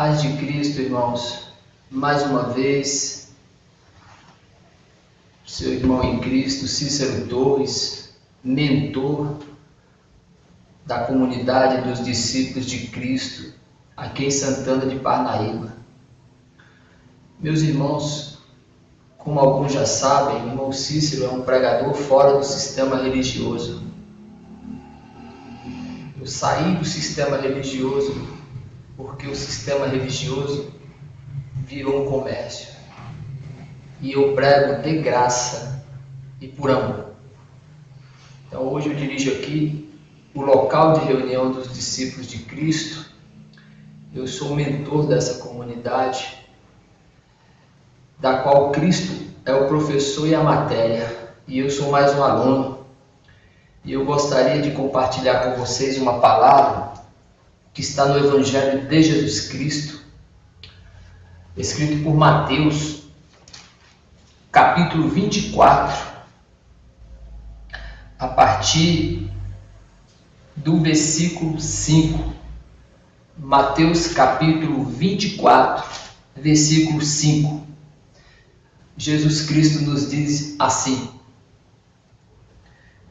Paz de Cristo, irmãos. Mais uma vez, seu irmão em Cristo, Cícero Torres, mentor da comunidade dos discípulos de Cristo, aqui em Santana de Parnaíba. Meus irmãos, como alguns já sabem, o irmão Cícero é um pregador fora do sistema religioso. Eu saí do sistema religioso porque o sistema religioso virou um comércio. E eu prego de graça e por amor. Então hoje eu dirijo aqui o local de reunião dos discípulos de Cristo. Eu sou o mentor dessa comunidade, da qual Cristo é o professor e a matéria, e eu sou mais um aluno. E eu gostaria de compartilhar com vocês uma palavra que está no Evangelho de Jesus Cristo, escrito por Mateus, capítulo 24, a partir do versículo 5. Mateus capítulo 24, versículo 5. Jesus Cristo nos diz assim: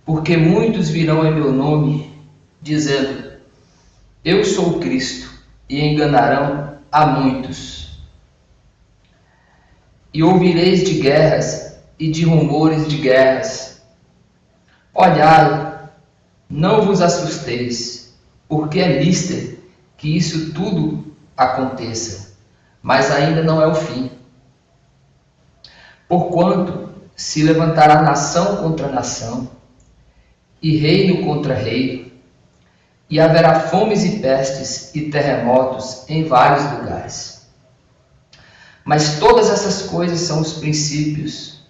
porque muitos virão em meu nome, dizendo, eu sou o Cristo, e enganarão a muitos. E ouvireis de guerras e de rumores de guerras. Olhai, não vos assusteis, porque é mister que isso tudo aconteça, mas ainda não é o fim. Porquanto se levantará nação contra nação, e reino contra reino, e haverá fomes e pestes e terremotos em vários lugares. Mas todas essas coisas são os princípios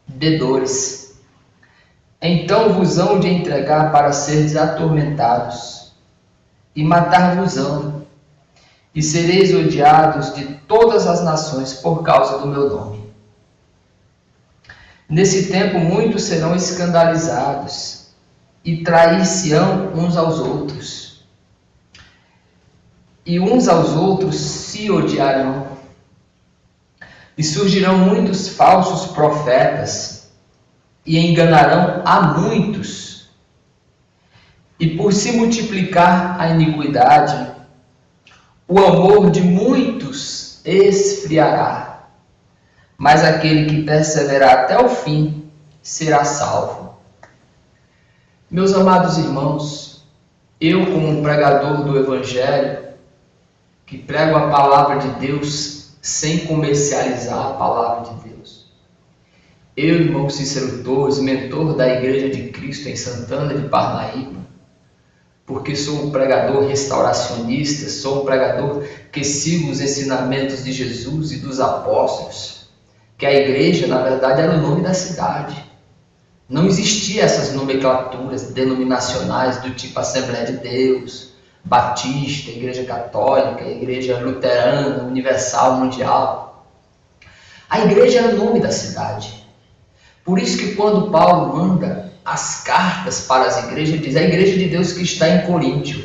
de dores. Então vos hão de entregar para seres atormentados, e matar-vos-ão, e sereis odiados de todas as nações por causa do meu nome. Nesse tempo muitos serão escandalizados, e trair-se-ão uns aos outros, e uns aos outros se odiarão, e surgirão muitos falsos profetas, e enganarão a muitos, e por se multiplicar a iniquidade, o amor de muitos esfriará, mas aquele que perseverar até o fim será salvo. Meus amados irmãos, eu como um pregador do Evangelho, que prego a palavra de Deus sem comercializar a palavra de Deus. Eu, irmão Cícero Torres, mentor da Igreja de Cristo em Santana de Parnaíba, porque sou um pregador restauracionista, sou um pregador que sigo os ensinamentos de Jesus e dos apóstolos, que a igreja, na verdade, era o nome da cidade. Não existiam essas nomenclaturas denominacionais do tipo Assembleia de Deus, Batista, Igreja Católica, Igreja Luterana, Universal, Mundial. A igreja era o nome da cidade. Por isso que quando Paulo manda as cartas para as igrejas, diz a igreja de Deus que está em Coríntio,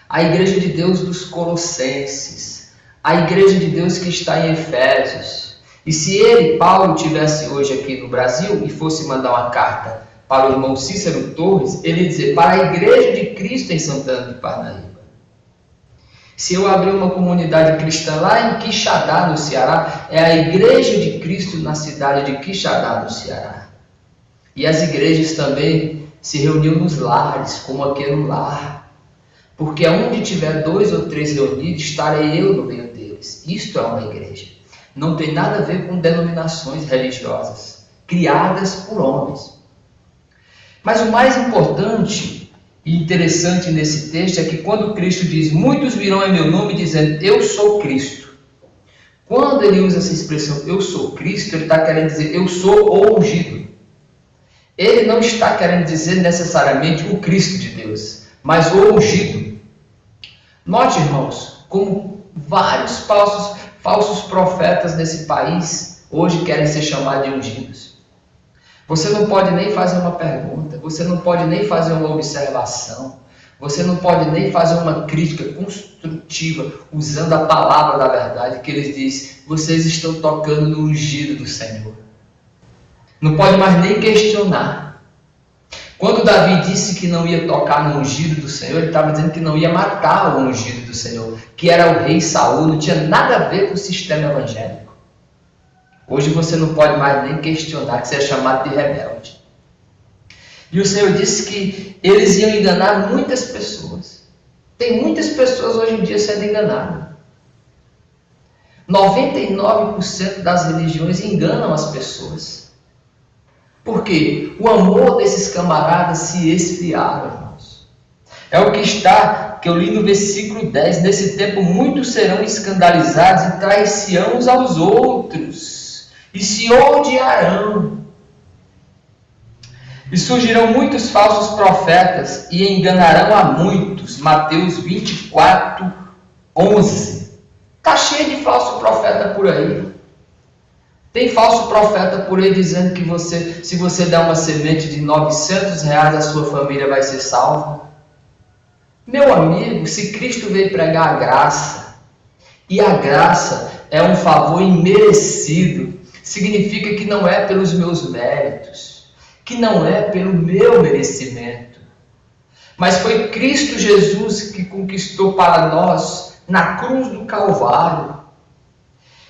a igreja de Deus dos Colossenses, a igreja de Deus que está em Efésios. E se ele, Paulo, estivesse hoje aqui no Brasil e fosse mandar uma carta para o irmão Cícero Torres, ele ia dizer para a Igreja de Cristo em Santana de Parnaíba. Se eu abrir uma comunidade cristã lá em Quixadá, no Ceará, é a Igreja de Cristo na cidade de Quixadá, no Ceará. E as igrejas também se reuniam nos lares, como aqui no lar. Porque onde tiver 2 ou 3 reunidos, estarei eu no meio deles. Isto é uma igreja. Não tem nada a ver com denominações religiosas, criadas por homens. Mas o mais importante e interessante nesse texto é que quando Cristo diz, muitos virão em meu nome dizendo, eu sou Cristo. Quando ele usa essa expressão, eu sou Cristo, ele está querendo dizer, eu sou o ungido. Ele não está querendo dizer necessariamente o Cristo de Deus, mas o ungido. Note, irmãos, como vários falsos profetas nesse país hoje querem ser chamados de ungidos. Você não pode nem fazer uma pergunta, você não pode nem fazer uma observação, Você não pode nem fazer uma crítica construtiva usando a palavra da verdade, que ele diz: vocês estão tocando no ungido do Senhor. Não pode mais nem questionar. Quando Davi disse que não ia tocar no ungido do Senhor, ele estava dizendo que não ia matar o ungido do Senhor, que era o rei Saul, não tinha nada a ver com o sistema evangélico. Hoje você não pode mais nem questionar que você é chamado de rebelde. E o Senhor disse que eles iam enganar muitas pessoas. Tem muitas pessoas hoje em dia sendo enganadas. 99% das religiões enganam as pessoas. Por quê? O amor desses camaradas se esfriaram, irmãos. É o que está, que eu li no versículo 10. Nesse tempo muitos serão escandalizados e trair-se-ão uns aos outros, e se odiarão. E surgirão muitos falsos profetas e enganarão a muitos. Mateus 24, 11. Está cheio de falso profeta por aí. Tem falso profeta por aí dizendo que se você der uma semente de R$900, a sua família vai ser salva. Meu amigo, se Cristo veio pregar a graça, e a graça é um favor imerecido, significa que não é pelos meus méritos, que não é pelo meu merecimento, mas foi Cristo Jesus que conquistou para nós na cruz do Calvário.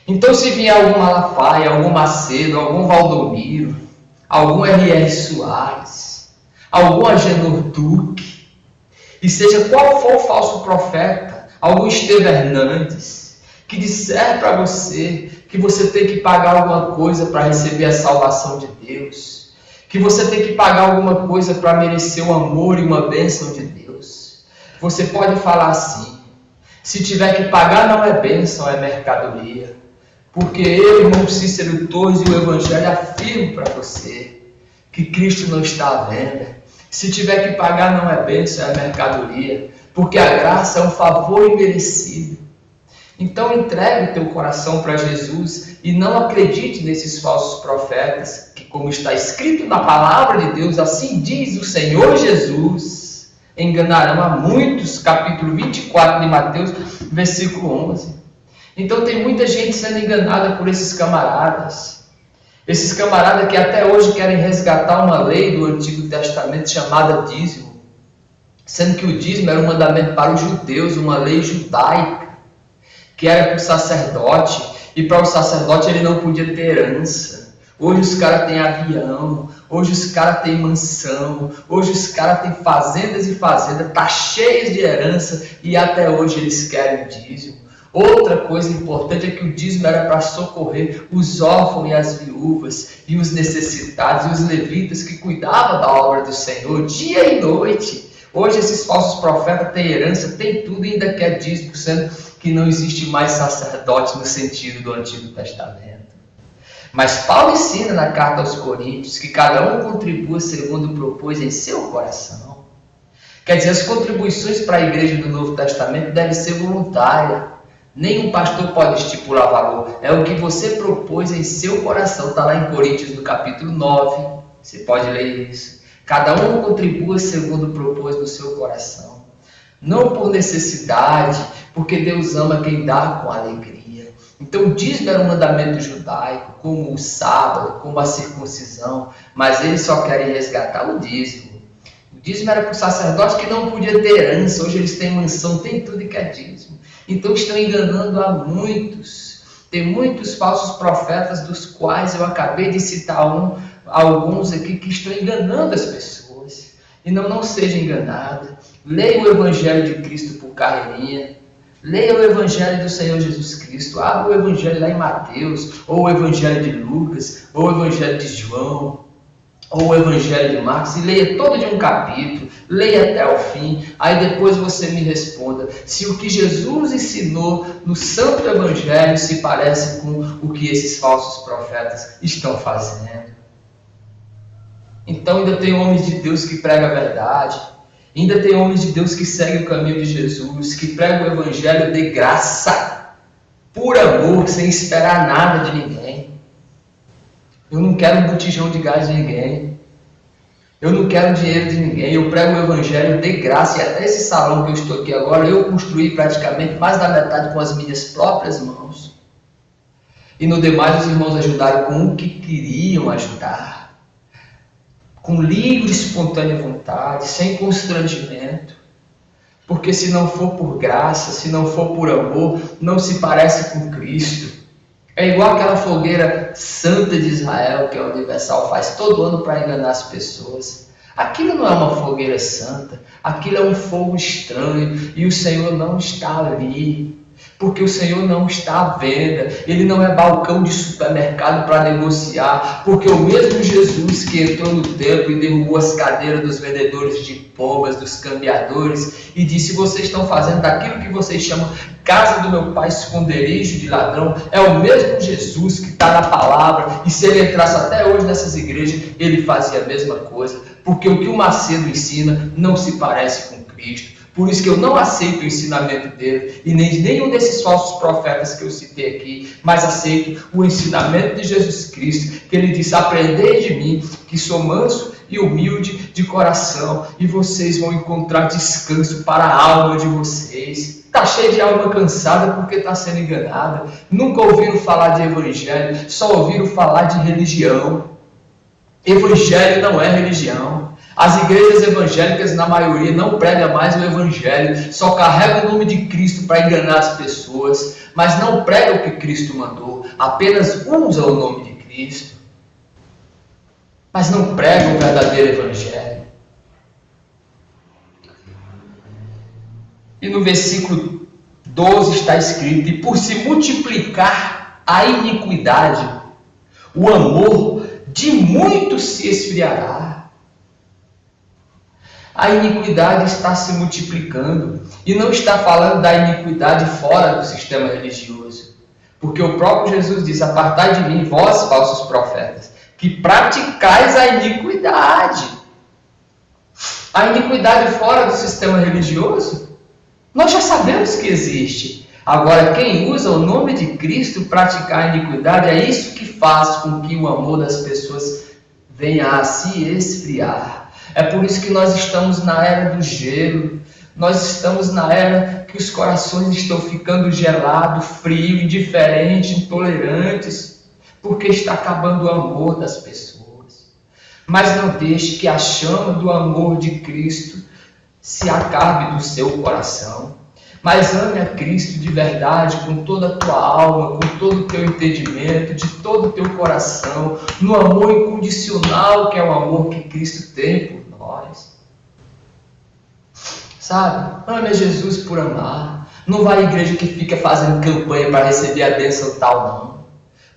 Então, se vier algum Malafaia, algum Macedo, algum Valdomiro, algum R.R. Soares, algum Agenor Duque, e seja qual for o falso profeta, algum Estevão Hernandes, que disser para você que você tem que pagar alguma coisa para receber a salvação de Deus, que você tem que pagar alguma coisa para merecer o amor e uma bênção de Deus, você pode falar assim: se tiver que pagar não é bênção, é mercadoria. Porque eu, irmão Cícero Torres, e o Evangelho afirmo para você que Cristo não está à venda. Se tiver que pagar não é bênção, é mercadoria. Porque a graça é um favor imerecido. Então entregue o teu coração para Jesus e não acredite nesses falsos profetas, que, como está escrito na palavra de Deus, assim diz o Senhor Jesus, enganarão a muitos. Capítulo 24 de Mateus, versículo 11. Então tem muita gente sendo enganada por esses camaradas. Esses camaradas que até hoje querem resgatar uma lei do Antigo Testamento chamada dízimo. Sendo que o dízimo era um mandamento para os judeus, uma lei judaica, que era para o sacerdote. E para o sacerdote ele não podia ter herança. Hoje os caras têm avião, hoje os caras têm mansão, hoje os caras têm fazendas e fazendas, tá cheios de herança e até hoje eles querem dízimo. Outra coisa importante é que o dízimo era para socorrer os órfãos e as viúvas, e os necessitados, e os levitas que cuidavam da obra do Senhor dia e noite. Hoje esses falsos profetas têm herança, têm tudo e ainda quer dízimo, sendo que não existe mais sacerdote no sentido do Antigo Testamento. Mas Paulo ensina na carta aos Coríntios que cada um contribua segundo propôs em seu coração. Quer dizer, as contribuições para a igreja do Novo Testamento devem ser voluntárias. Nenhum pastor pode estipular valor. É o que você propôs em seu coração. Está lá em Coríntios, no capítulo 9. Você pode ler isso. Cada um contribua segundo propôs no seu coração. Não por necessidade, porque Deus ama quem dá com alegria. Então o dízimo era um mandamento judaico, como o sábado, como a circuncisão. Mas eles só querem resgatar o dízimo. O dízimo era para o sacerdote que não podia ter herança. Hoje eles têm mansão, têm tudo e quer dízimo. Então estão enganando a muitos. Tem muitos falsos profetas, dos quais eu acabei de citar alguns aqui, que estão enganando as pessoas. E não seja enganado. Leia o Evangelho de Cristo por carreirinha. Leia o Evangelho do Senhor Jesus Cristo. Abra o Evangelho lá em Mateus, ou o Evangelho de Lucas, ou o Evangelho de João, ou o Evangelho de Marcos, e leia todo de um capítulo, leia até o fim, aí depois você me responda se o que Jesus ensinou no Santo Evangelho se parece com o que esses falsos profetas estão fazendo. Então ainda tem homens de Deus que pregam a verdade, ainda tem homens de Deus que seguem o caminho de Jesus, que pregam o Evangelho de graça, por amor, sem esperar nada de ninguém. Eu não quero um botijão de gás de ninguém. Eu não quero dinheiro de ninguém, eu prego o evangelho de graça, e até esse salão que eu estou aqui agora, eu construí praticamente mais da metade com as minhas próprias mãos. E no demais os irmãos ajudaram com o que queriam ajudar, com livre e espontânea vontade, sem constrangimento. Porque se não for por graça, se não for por amor, não se parece com Cristo. É igual aquela fogueira santa de Israel que a Universal faz todo ano para enganar as pessoas. Aquilo não é uma fogueira santa, aquilo é um fogo estranho e o Senhor não está ali. Porque o Senhor não está à venda, Ele não é balcão de supermercado para negociar, porque o mesmo Jesus que entrou no templo e derrubou as cadeiras dos vendedores de pombas, dos cambiadores, e disse: vocês estão fazendo daquilo que vocês chamam casa do meu pai esconderijo de ladrão, é o mesmo Jesus que está na palavra, e se ele entrasse até hoje nessas igrejas, ele fazia a mesma coisa, porque o que o Macedo ensina não se parece com Cristo. Por isso que eu não aceito o ensinamento dele, e nem de nenhum desses falsos profetas que eu citei aqui, mas aceito o ensinamento de Jesus Cristo, que ele disse: aprendei de mim, que sou manso e humilde de coração, e vocês vão encontrar descanso para a alma de vocês. Está cheio de alma cansada porque está sendo enganada. Nunca ouviram falar de evangelho, só ouviram falar de religião. Evangelho não é religião. As igrejas evangélicas, na maioria, não pregam mais o evangelho, só carregam o nome de Cristo para enganar as pessoas, mas não pregam o que Cristo mandou, apenas usam o nome de Cristo, mas não pregam o verdadeiro evangelho. E no versículo 12 está escrito: e por se multiplicar a iniquidade, o amor de muitos se esfriará. A iniquidade está se multiplicando, e não está falando da iniquidade fora do sistema religioso, porque o próprio Jesus diz: apartai de mim, vós falsos profetas, que praticais a iniquidade. A iniquidade fora do sistema religioso, nós já sabemos que existe. Agora, quem usa o nome de Cristo praticar a iniquidade, é isso que faz com que o amor das pessoas venha a se esfriar. É por isso que nós estamos na era do gelo, nós estamos na era que os corações estão ficando gelados, frios, indiferentes, intolerantes, porque está acabando o amor das pessoas. Mas não deixe que a chama do amor de Cristo se acabe do seu coração. Mas ame a Cristo de verdade, com toda a tua alma, com todo o teu entendimento, de todo o teu coração, no amor incondicional que é o amor que Cristo tem por nós. Sabe? Ame a Jesus por amar. Não vai à igreja que fica fazendo campanha para receber a bênção tal, não.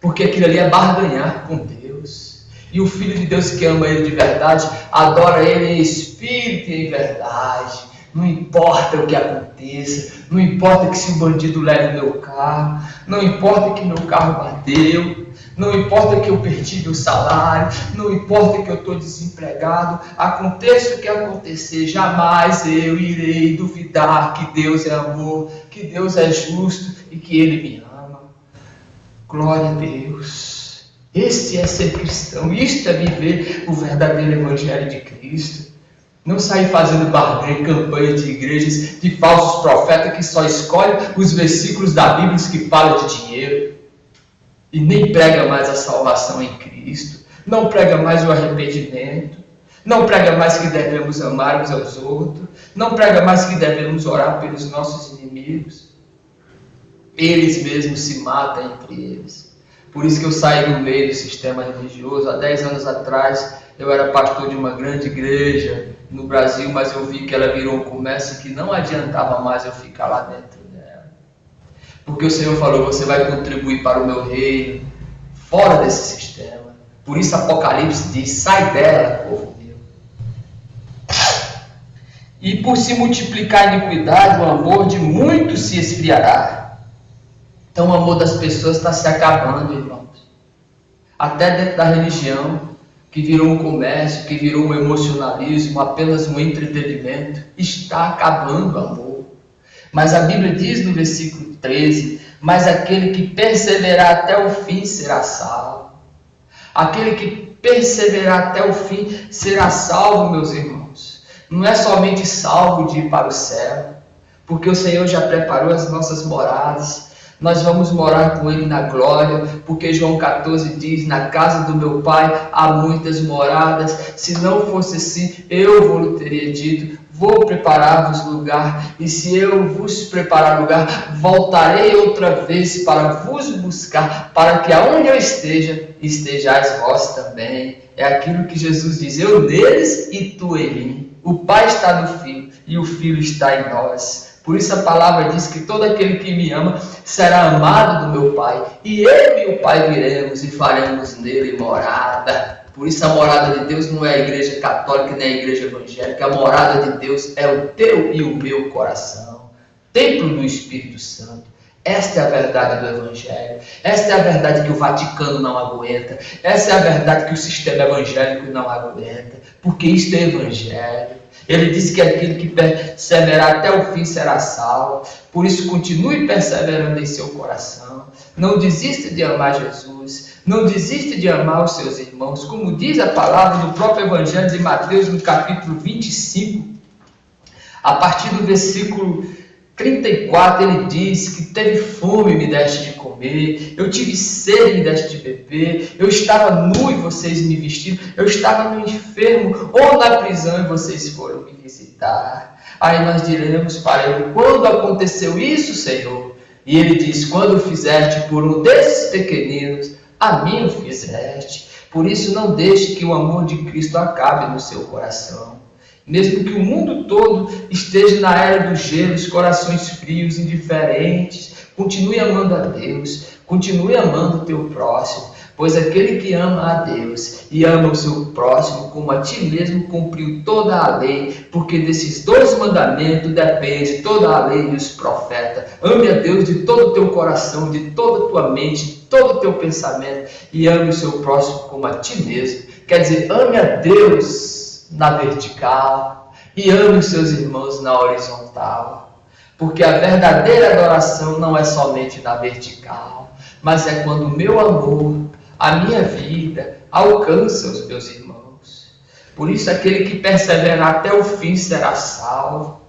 Porque aquilo ali é barganhar com Deus. E o Filho de Deus que ama Ele de verdade, adora Ele em espírito e em verdade. Não importa o que aconteça, não importa que se o bandido leve meu carro, não importa que meu carro bateu, não importa que eu perdi meu salário, não importa que eu estou desempregado, aconteça o que acontecer, jamais eu irei duvidar que Deus é amor, que Deus é justo e que Ele me ama. Glória a Deus. Este é ser cristão, isto é viver o verdadeiro evangelho de Cristo. Não sair fazendo barganha, campanha de igrejas, de falsos profetas que só escolhem os versículos da Bíblia que falam de dinheiro. E nem prega mais a salvação em Cristo. Não prega mais o arrependimento. Não prega mais que devemos amar uns aos outros. Não prega mais que devemos orar pelos nossos inimigos. Eles mesmos se matam entre eles. Por isso que eu saí do meio do sistema religioso. Há 10 anos atrás, eu era pastor de uma grande igreja no Brasil, mas eu vi que ela virou um comércio que não adiantava mais eu ficar lá dentro dela. Porque o Senhor falou: você vai contribuir para o meu reino, fora desse sistema. Por isso Apocalipse diz: sai dela, povo meu. E por se multiplicar a iniquidade, o amor de muitos se esfriará. Então o amor das pessoas está se acabando, irmãos. Até dentro da religião, que virou um comércio, que virou um emocionalismo, apenas um entretenimento, está acabando o amor. Mas a Bíblia diz no versículo 13: mas aquele que perseverar até o fim será salvo. Aquele que perseverar até o fim, será salvo, meus irmãos. Não é somente salvo de ir para o céu, porque o Senhor já preparou as nossas moradas. Nós vamos morar com Ele na glória, porque João 14 diz, na casa do meu Pai há muitas moradas. Se não fosse assim, eu vos teria dito, vou preparar-vos lugar, e se eu vos preparar lugar, voltarei outra vez para vos buscar, para que aonde eu esteja, estejais vós também. É aquilo que Jesus diz, eu neles e tu em mim. O Pai está no Filho, e o Filho está em nós. Por isso a palavra diz que todo aquele que me ama será amado do meu Pai. E eu e o Pai viremos e faremos nele morada. Por isso a morada de Deus não é a igreja católica nem a igreja evangélica. A morada de Deus é o teu e o meu coração. Templo do Espírito Santo. Esta é a verdade do Evangelho. Esta é a verdade que o Vaticano não aguenta. Essa é a verdade que o sistema evangélico não aguenta. Porque isto é Evangelho. Ele disse que aquele que perseverar até o fim será salvo. Por isso, continue perseverando em seu coração. Não desista de amar Jesus. Não desista de amar os seus irmãos. Como diz a palavra do próprio Evangelho de Mateus, no capítulo 25, a partir do versículo 34, ele diz que teve fome e me deste de comer, eu tive sede e me deste de beber, eu estava nu e vocês me vestiram, eu estava no enfermo ou na prisão e vocês foram me visitar. Aí nós diremos para ele, quando aconteceu isso, Senhor? E ele diz, quando fizeste por um desses pequeninos, a mim o fizeste. Por isso não deixe que o amor de Cristo acabe no seu coração. Mesmo que o mundo todo esteja na era do gelo, os corações frios, indiferentes, continue amando a Deus, continue amando o teu próximo, pois aquele que ama a Deus e ama o seu próximo como a ti mesmo cumpriu toda a lei, porque desses dois mandamentos depende toda a lei e os profetas. Ame a Deus de todo o teu coração, de toda a tua mente, de todo o teu pensamento e ame o seu próximo como a ti mesmo. Quer dizer, ame a Deus na vertical e ame os seus irmãos na horizontal, porque a verdadeira adoração não é somente na vertical, mas é quando o meu amor, a minha vida alcança os meus irmãos. Por isso aquele que perseverar até o fim será salvo.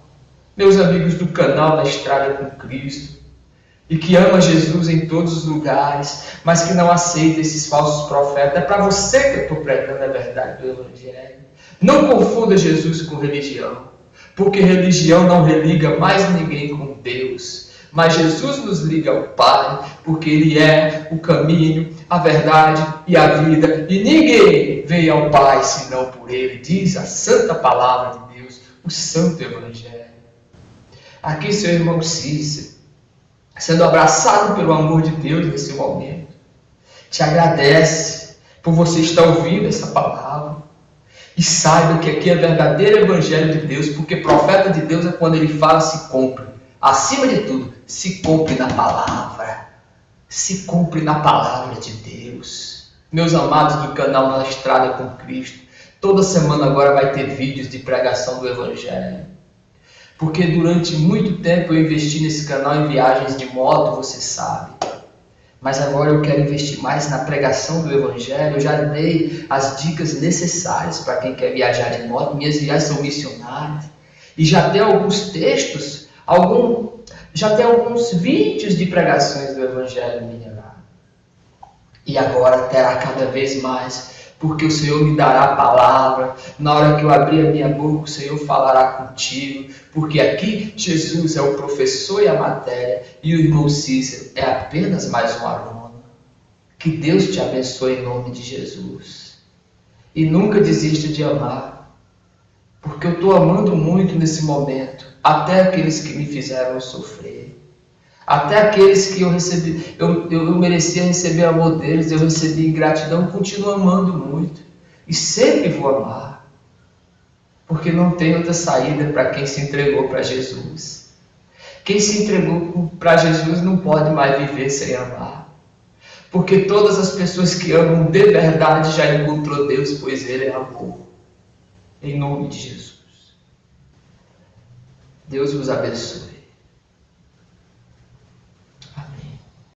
Meus amigos do canal Na Estrada com Cristo, e que ama Jesus em todos os lugares, mas que não aceita esses falsos profetas, é para você que eu estou pregando a verdade do Evangelho. Não confunda Jesus com religião, porque religião não religa mais ninguém com Deus, mas Jesus nos liga ao Pai, porque Ele é o caminho, a verdade e a vida, e ninguém vem ao Pai senão por Ele, diz a santa palavra de Deus, o santo Evangelho. Aqui seu irmão Cícero, sendo abraçado pelo amor de Deus nesse momento, te agradece por você estar ouvindo essa palavra. E saiba que aqui é verdadeiro Evangelho de Deus, porque profeta de Deus é quando ele fala, se cumpre. Acima de tudo, se cumpre na palavra. Se cumpre na palavra de Deus. Meus amados do canal Na Estrada com Cristo, toda semana agora vai ter vídeos de pregação do Evangelho. Porque durante muito tempo eu investi nesse canal em viagens de moto, você sabe. Mas agora eu quero investir mais na pregação do Evangelho. Eu já dei as dicas necessárias para quem quer viajar de moto. Minhas viagens são missionárias. E já tem alguns textos, já tem alguns vídeos de pregações do Evangelho minha lá. E agora terá cada vez mais, porque o Senhor me dará a palavra. Na hora que eu abrir a minha boca, o Senhor falará contigo. Porque aqui Jesus é o professor e a matéria, e o irmão Cícero é apenas mais um aluno. Que Deus te abençoe em nome de Jesus. E nunca desista de amar, porque eu estou amando muito nesse momento, até aqueles que me fizeram sofrer, até aqueles que eu merecia receber amor deles, eu recebi ingratidão, continuo amando muito, e sempre vou amar. Porque não tem outra saída para quem se entregou para Jesus. Quem se entregou para Jesus não pode mais viver sem amar. Porque todas as pessoas que amam de verdade já encontrou Deus, pois Ele é amor. Em nome de Jesus. Deus vos abençoe.